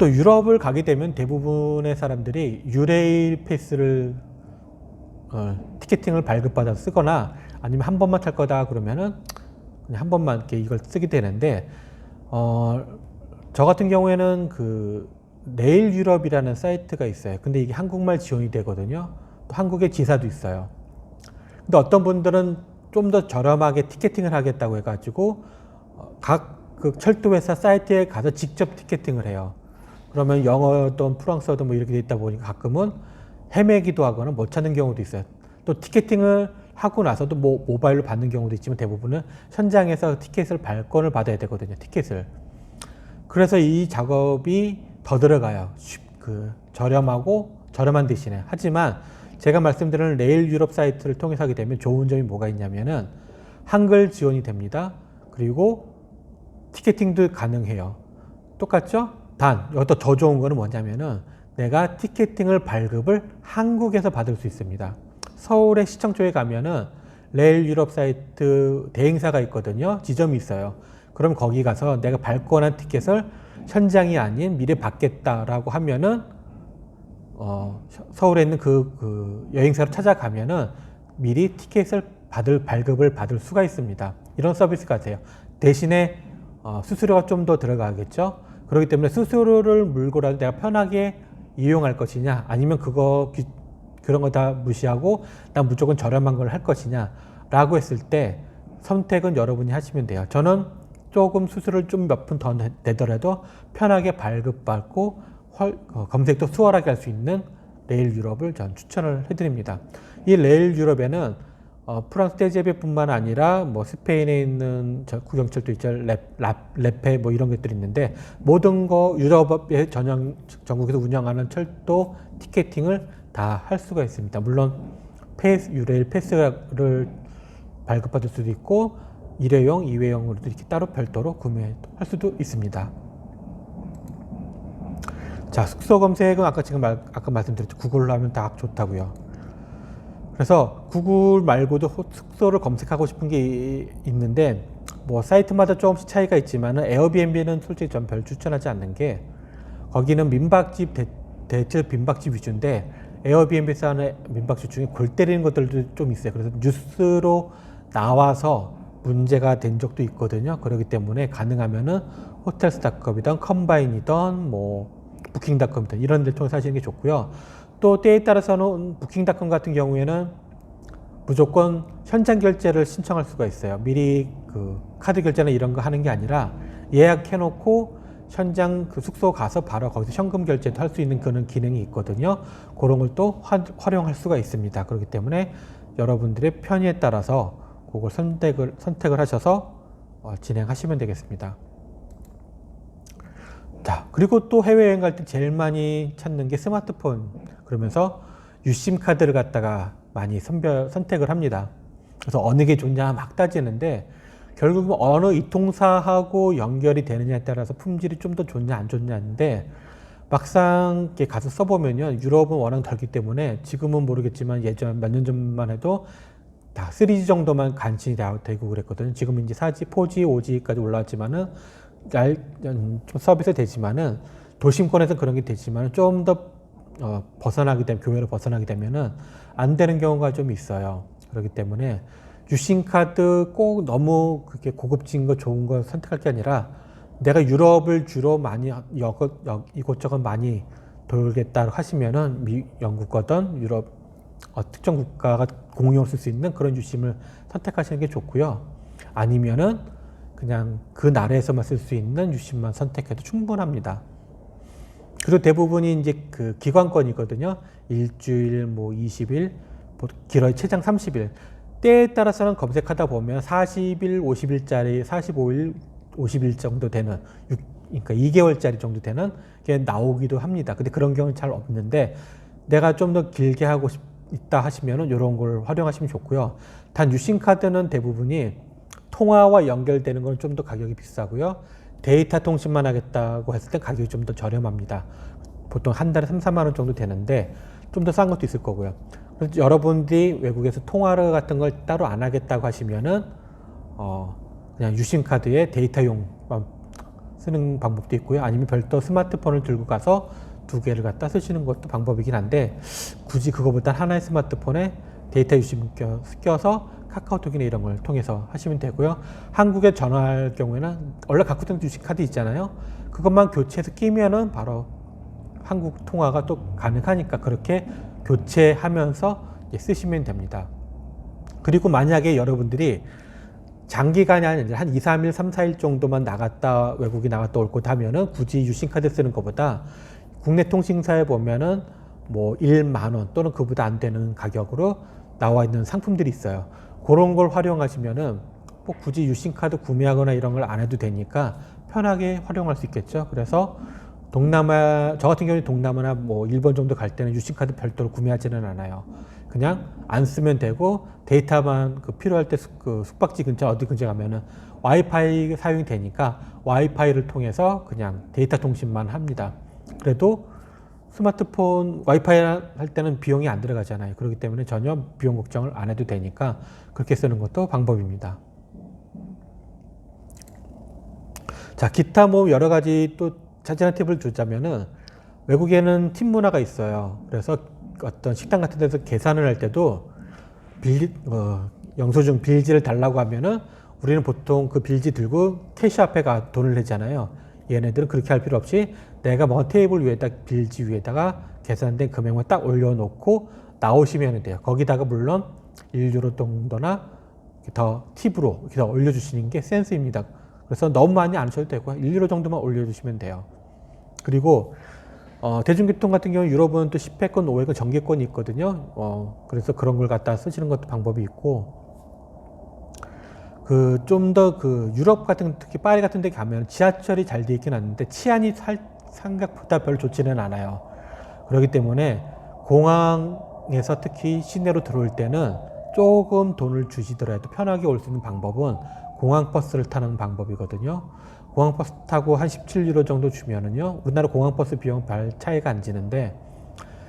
또 유럽을 가게 되면 대부분의 사람들이 유레일 패스를 티켓팅을 발급받아 쓰거나 아니면 한 번만 탈 거다 그러면은 그냥 한 번만 이렇게 이걸 쓰게 되는데 저 같은 경우에는 그 레일 유럽이라는 사이트가 있어요. 근데 이게 한국말 지원이 되거든요. 또 한국에 지사도 있어요. 근데 어떤 분들은 좀 더 저렴하게 티켓팅을 하겠다고 해가지고 각 그 철도회사 사이트에 가서 직접 티켓팅을 해요. 그러면 영어든 프랑스어든 뭐 이렇게 돼 있다 보니까 가끔은 헤매기도 하거나 못 찾는 경우도 있어요. 또 티켓팅을 하고 나서도 뭐 모바일로 받는 경우도 있지만 대부분은 현장에서 티켓을 발권을 받아야 되거든요. 티켓을. 그래서 이 작업이 더 들어가요. 저렴한 대신에. 하지만 제가 말씀드리는 레일 유럽 사이트를 통해서 하게 되면 좋은 점이 뭐가 있냐면은 한글 지원이 됩니다. 그리고 티켓팅도 가능해요. 똑같죠? 단, 여기서 더 좋은 거는 뭐냐면은 내가 티켓팅을 발급을 한국에서 받을 수 있습니다. 서울의 시청 쪽에 가면은 레일 유럽 사이트 대행사가 있거든요. 지점이 있어요. 그럼 거기 가서 내가 발권한 티켓을 현장이 아닌 미리 받겠다라고 하면은 서울에 있는 그 여행사로 찾아가면은 미리 티켓을 발급을 받을 수가 있습니다. 이런 서비스가 돼요. 대신에 수수료가 좀 더 들어가겠죠. 그렇기 때문에 수수료를 물고라도 내가 편하게 이용할 것이냐 아니면 그런 거 다 무시하고 난 무조건 저렴한 걸 할 것이냐 라고 했을 때 선택은 여러분이 하시면 돼요. 저는 조금 수수료를 좀 몇 푼 더 내더라도 편하게 발급받고 검색도 수월하게 할 수 있는 레일 유럽을 전 추천을 해드립니다. 이 레일 유럽에는 프랑스 떼제베뿐만 아니라 뭐 스페인에 있는 국영철도 있죠. 레페 뭐 이런 것들이 있는데 모든 거 유럽의 전국에서 운영하는 철도 티켓팅을 다 할 수가 있습니다. 물론 유레일 패스를 발급받을 수도 있고 일회용, 2회용으로도 이렇게 따로 별도로 구매할 수도 있습니다. 자, 숙소 검색은 아까 말씀드렸죠. 구글로 하면 다 좋다고요. 그래서 구글 말고도 숙소를 검색하고 싶은 게 있는데 뭐 사이트마다 조금씩 차이가 있지만은 에어비앤비는 솔직히 전 별 추천하지 않는 게 거기는 민박집 대체 빈박집 위주인데 에어비앤비에서 하는 민박집 중에 골 때리는 것들도 좀 있어요. 그래서 뉴스로 나와서 문제가 된 적도 있거든요. 그렇기 때문에 가능하면은 호텔스닷컴이든 컴바인이든 뭐 부킹닷컴이든 이런 데를 통해서 하시는 게 좋고요. 또 때에 따라서는 부킹닷컴 같은 경우에는 무조건 현장 결제를 신청할 수가 있어요. 미리 그 카드 결제나 이런 거 하는 게 아니라 예약해 놓고 현장 그 숙소 가서 바로 거기서 현금 결제도 할 수 있는 그런 기능이 있거든요. 그런 걸 또 활용할 수가 있습니다. 그렇기 때문에 여러분들의 편의에 따라서 그걸 선택을 하셔서 진행하시면 되겠습니다. 자, 그리고 또 해외여행 갈 때 제일 많이 찾는 게 스마트폰. 그러면서 유심 카드를 갖다가 많이 선택을 합니다. 그래서 어느 게 좋냐 막 따지는데 결국은 어느 이통사하고 연결이 되느냐에 따라서 품질이 좀 더 좋냐 안 좋냐인데 막상 가서 써보면요. 유럽은 워낙 덜기 때문에 지금은 모르겠지만 예전 몇 년 전만 해도 다 3G 정도만 간신히 되고 그랬거든요. 지금은 이제 4G, 4G, 5G까지 올라왔지만은 좀 서비스 되지만은 도심권에서 그런 게 되지만은 좀 더 교외로 벗어나게 되면은 안 되는 경우가 좀 있어요. 그렇기 때문에 유심카드 꼭 너무 그렇게 고급진 거 좋은 거 선택할 게 아니라 내가 유럽을 주로 많이 이곳저곳 많이 돌겠다 하시면은 영국 거든 유럽 특정 국가가 공용을 쓸 수 있는 그런 유심을 선택하시는 게 좋고요. 아니면은 그냥 그 나라에서만 쓸 수 있는 유심만 선택해도 충분합니다. 그리고 대부분이 이제 그 기관권이거든요. 일주일, 뭐 20일, 길어야 최장 30일. 때에 따라서는 검색하다 보면 40일, 50일짜리, 45일, 50일 정도 되는, 그러니까 2개월짜리 정도 되는 게 나오기도 합니다. 근데 그런 경우는 잘 없는데 내가 좀 더 길게 하고 있다 하시면은 이런 걸 활용하시면 좋고요. 단 유심카드는 대부분이 통화와 연결되는 건 좀 더 가격이 비싸고요. 데이터 통신만 하겠다고 했을 때 가격이 좀 더 저렴합니다. 보통 한 달에 3, 4만 원 정도 되는데 좀 더 싼 것도 있을 거고요. 그래서 여러분들이 외국에서 통화를 같은 걸 따로 안 하겠다고 하시면은 그냥 유심카드에 데이터용만 쓰는 방법도 있고요. 아니면 별도 스마트폰을 들고 가서 두 개를 갖다 쓰시는 것도 방법이긴 한데 굳이 그거보다 하나의 스마트폰에 데이터 유심 껴서 카카오톡이나 이런 걸 통해서 하시면 되고요. 한국에 전화할 경우에는 원래 갖고 있던 유심카드 있잖아요. 그것만 교체해서 끼면은 바로 한국 통화가 또 가능하니까 그렇게 교체하면서 쓰시면 됩니다. 그리고 만약에 여러분들이 장기간이 아니라 한 2, 3일, 3, 4일 정도만 나갔다 외국에 나갔다 올 것 하면은 굳이 유심카드 쓰는 것보다 국내 통신사에 보면은 뭐 1만 원 또는 그보다 안 되는 가격으로 나와 있는 상품들이 있어요. 그런 걸 활용하시면은 뭐 굳이 유심카드 구매하거나 이런 걸 안 해도 되니까 편하게 활용할 수 있겠죠. 그래서 동남아, 저 같은 경우에 동남아나 뭐 일본 정도 갈 때는 유심카드 별도로 구매하지는 않아요. 그냥 안 쓰면 되고 데이터만 필요할 때 그 숙박지 근처 어디 근처 가면은 와이파이 사용이 되니까 와이파이를 통해서 그냥 데이터 통신만 합니다. 그래도 스마트폰 와이파이 할 때는 비용이 안 들어가잖아요. 그렇기 때문에 전혀 비용 걱정을 안 해도 되니까 그렇게 쓰는 것도 방법입니다. 자, 기타 뭐 여러 가지 또 자잘한 팁을 주자면은 외국에는 팁 문화가 있어요. 그래서 어떤 식당 같은 데서 계산을 할 때도 영수증 빌지를 달라고 하면은 우리는 보통 그 빌지 들고 캐시 앞에 가 돈을 내잖아요. 얘네들은 그렇게 할 필요 없이 내가 뭐 테이블 위에다 빌지 위에다가 계산된 금액만 딱 올려놓고 나오시면 돼요. 거기다가 물론 1유로 정도나 더 팁으로 이렇게 더 올려주시는 게 센스입니다. 그래서 너무 많이 안 하셔도 되고 1유로 정도만 올려주시면 돼요. 그리고 대중교통 같은 경우 유럽은 또 10회권, 5회권 정기권이 있거든요. 그래서 그런 걸 갖다 쓰시는 것도 방법이 있고, 좀 더 유럽 같은, 특히 파리 같은 데 가면 지하철이 잘 돼 있긴 한데 치안이 생각보다 별로 좋지는 않아요. 그렇기 때문에 공항에서 특히 시내로 들어올 때는 조금 돈을 주시더라도 편하게 올 수 있는 방법은 공항버스를 타는 방법이거든요. 공항버스 타고 한 17유로 정도 주면은요, 우리나라 공항버스 비용 별 차이가 안 지는데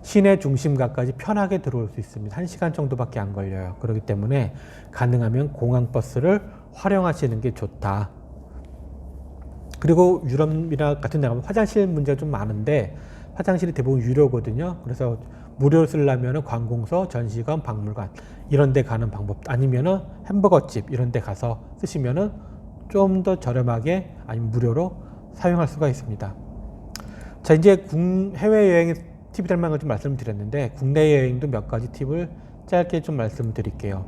시내 중심가까지 편하게 들어올 수 있습니다. 1시간 정도밖에 안 걸려요. 그렇기 때문에 가능하면 공항버스를 활용하시는 게 좋다. 그리고 유럽이나 같은 데 가면 화장실 문제가 좀 많은데 화장실이 대부분 유료거든요. 그래서 무료로 쓰려면 관공서, 전시관, 박물관 이런 데 가는 방법, 아니면은 햄버거집 이런 데 가서 쓰시면은 좀 더 저렴하게 아니면 무료로 사용할 수가 있습니다. 자, 이제 해외여행의 팁이 될 만한 걸 좀 말씀드렸는데 국내 여행도 몇 가지 팁을 짧게 좀 말씀드릴게요.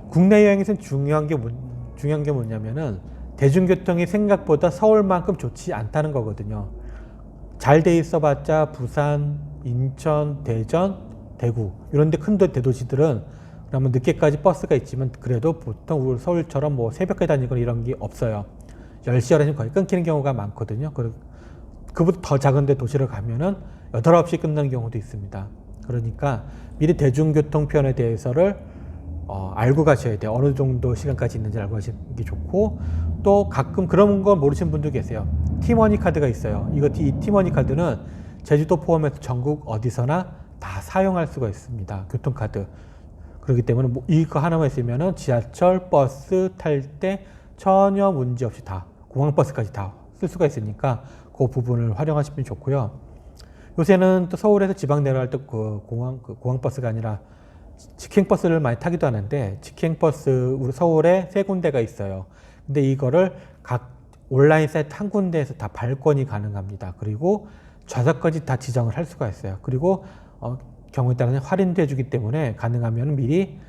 국내 여행에서는 중요한 게 뭐냐면은 대중교통이 생각보다 서울만큼 좋지 않다는 거거든요. 잘 돼 있어 봤자 부산, 인천, 대전, 대구 이런 데 큰 대도시들은 그러면 늦게까지 버스가 있지만 그래도 보통 우리 서울처럼 뭐 새벽까지 다니거나 이런 게 없어요. 10시, 11시 거의 끊기는 경우가 많거든요. 그보다 더 작은 데 도시를 가면은 8, 9시 끝나는 경우도 있습니다. 그러니까 미리 대중교통편에 대해서를 알고 가셔야 돼요. 어느 정도 시간까지 있는지 알고 가시는 게 좋고, 또 가끔 그런 거 모르시는 분도 계세요. 티머니 카드가 있어요. 이 티머니 카드는 제주도 포함해서 전국 어디서나 다 사용할 수가 있습니다. 교통카드. 그렇기 때문에 이거 하나만 있으면은 지하철, 버스 탈 때 전혀 문제 없이 다 공항버스까지 다 쓸 수가 있으니까 그 부분을 활용하시면 좋고요. 요새는 또 서울에서 지방 내려갈 때 공항버스가 아니라 직행버스를 많이 타기도 하는데 직행버스 우리 서울에 3군데가 있어요. 근데 이거를 각 온라인 사이트 한 군데에서 다 발권이 가능합니다. 그리고 좌석까지 다 지정을 할 수가 있어요. 그리고 경우에 따라서 할인도 해주기 때문에 가능하면 미리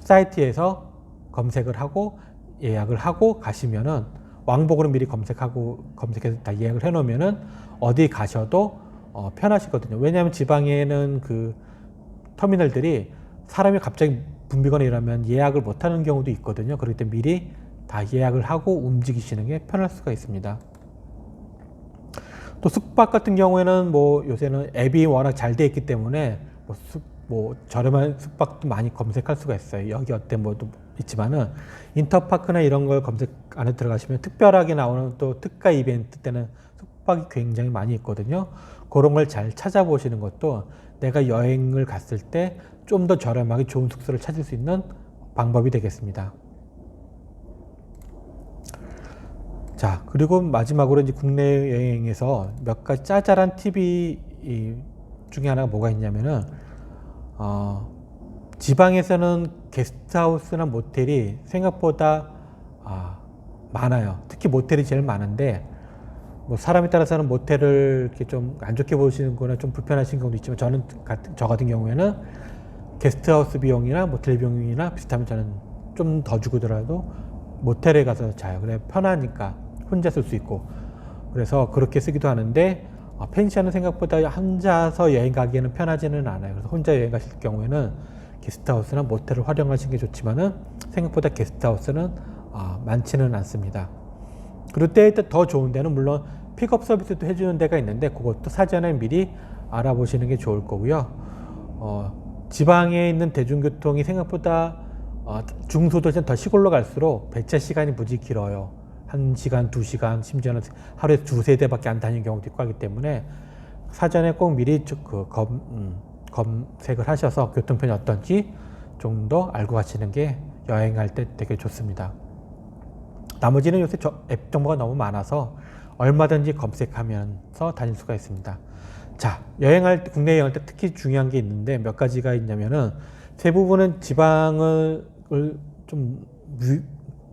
사이트에서 검색을 하고 예약을 하고 가시면은 왕복으로 미리 검색해서 다 예약을 해 놓으면은 어디 가셔도 편하시거든요. 왜냐하면 지방에는 터미널들이 사람이 갑자기 붐비거나 이러면 예약을 못 하는 경우도 있거든요. 그렇기 때문에 미리 다 예약을 하고 움직이시는 게 편할 수가 있습니다. 또 숙박 같은 경우에는 요새는 앱이 워낙 잘 돼 있기 때문에 저렴한 숙박도 많이 검색할 수가 있어요. 여기 어때 뭐도 있지만은 인터파크나 이런 걸 검색 안에 들어가시면 특별하게 나오는 또 특가 이벤트 때는 숙박이 굉장히 많이 있거든요. 그런 걸 잘 찾아보시는 것도 내가 여행을 갔을 때 좀 더 저렴하게 좋은 숙소를 찾을 수 있는 방법이 되겠습니다. 자, 그리고 마지막으로 이제 국내 여행에서 몇 가지 짜잘한 팁이 중에 하나가 뭐가 있냐면은, 지방에서는 게스트하우스나 모텔이 생각보다 많아요. 특히 모텔이 제일 많은데, 뭐 사람에 따라서는 모텔을 이렇게 좀 안 좋게 보시는 거나 좀 불편하신 경우도 있지만, 저 같은 경우에는 게스트하우스 비용이나 모텔 비용이나 비슷하면 저는 좀 더 주고더라도 모텔에 가서 자요. 그래 편하니까 혼자 쓸 수 있고, 그래서 그렇게 쓰기도 하는데, 펜션은 생각보다 혼자서 여행 가기에는 편하지는 않아요. 그래서 혼자 여행 가실 경우에는 게스트하우스나 모텔을 활용하시는 게 좋지만은 생각보다 게스트하우스는 많지는 않습니다. 그럴 때 더 좋은 데는 물론 픽업 서비스도 해주는 데가 있는데, 그것도 사전에 미리 알아보시는 게 좋을 거고요. 지방에 있는 대중교통이 생각보다 중소도시는 더 시골로 갈수록 배차 시간이 무지 길어요. 1시간, 2시간, 심지어는 하루에 두세 대밖에 안 다니는 경우도 있고 하기 때문에 사전에 꼭 미리 검색을 하셔서 교통편이 어떤지 정도 알고 가시는 게 여행할 때 되게 좋습니다. 나머지는 요새 앱 정보가 너무 많아서 얼마든지 검색하면서 다닐 수가 있습니다. 자, 국내 여행할 때 특히 중요한 게 있는데 몇 가지가 있냐면은, 대부분은 지방을 좀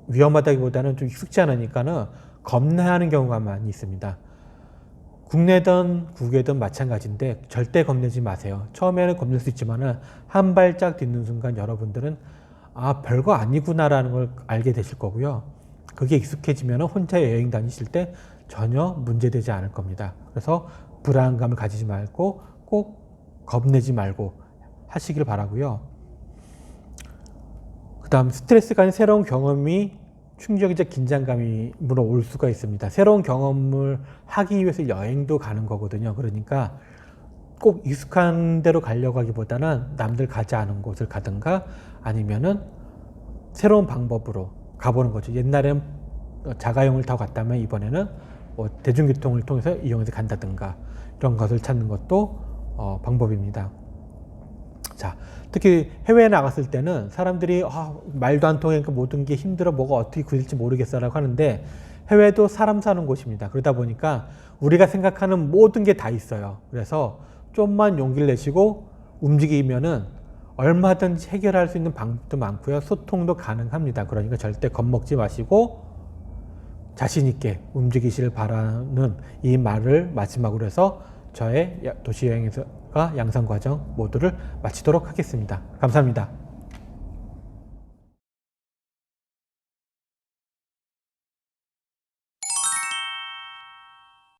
위험하다기보다는 좀 익숙지 않으니까는 겁내하는 경우가 많이 있습니다. 국내든 국외든 마찬가지인데 절대 겁내지 마세요. 처음에는 겁낼 수 있지만은 한 발짝 딛는 순간 여러분들은 별거 아니구나라는 걸 알게 되실 거고요. 그게 익숙해지면 혼자 여행 다니실 때 전혀 문제되지 않을 겁니다. 그래서 불안감을 가지지 말고 꼭 겁내지 말고 하시길 바라고요. 그 다음, 스트레스가 아닌 새로운 경험이 충격이자 긴장감으로 올 수가 있습니다. 새로운 경험을 하기 위해서 여행도 가는 거거든요. 그러니까 꼭 익숙한 데로 가려고 하기보다는 남들 가지 않은 곳을 가든가 아니면은 새로운 방법으로 가보는 거죠. 옛날엔 자가용을 타고 갔다면 이번에는 뭐 대중교통을 통해서 이용해서 간다든가 이런 것을 찾는 것도 방법입니다. 자, 특히 해외에 나갔을 때는 사람들이 말도 안 통하니까 모든 게 힘들어, 뭐가 어떻게 구질지 모르겠어라고 하는데, 해외도 사람 사는 곳입니다. 그러다 보니까 우리가 생각하는 모든 게 다 있어요. 그래서 좀만 용기를 내시고 움직이면은 얼마든지 해결할 수 있는 방법도 많고요. 소통도 가능합니다. 그러니까 절대 겁먹지 마시고 자신 있게 움직이시길 바라는 이 말을 마지막으로 해서 저의 도시여행과 양산과정 모두를 마치도록 하겠습니다. 감사합니다.